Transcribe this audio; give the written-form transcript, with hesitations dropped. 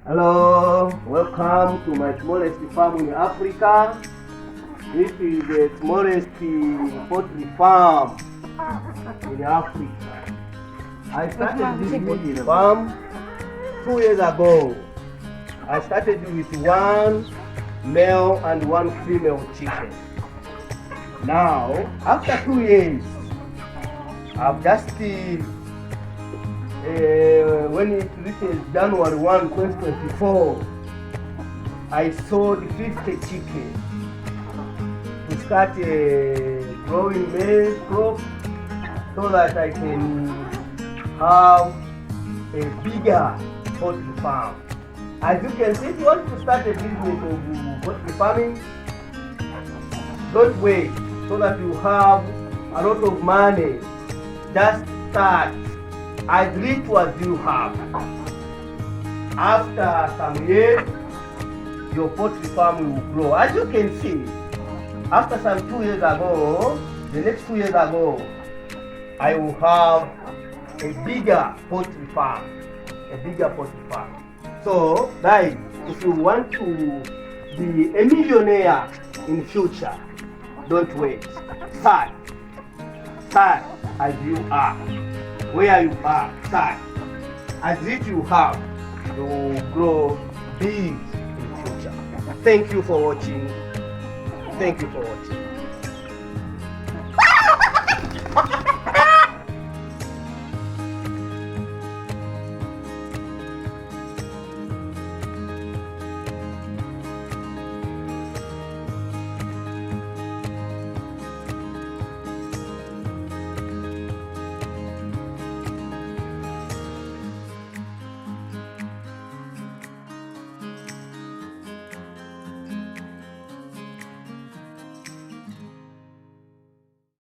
Hello, welcome to my smallest farm in Africa. This is the smallest poultry farm in Africa. I started this poultry farm 2 years ago. I started with one male and one female chicken. Now, after 2 years, I've just when it reaches January 1, 2024, I sold 50 chickens to start growing maize crop so that I can have a bigger poultry farm. As you can see, if you want to start a business of poultry farming, don't wait so that you have a lot of money. Just start as little as you have. After some years, your poultry farm will grow. As you can see, after some 2 years ago, the next 2 years ago, I will have a bigger poultry farm. So, guys, if you want to be a millionaire in future, don't wait. Start as you are. Where you are, start. As if you have, you will grow big in future. Thank you for watching.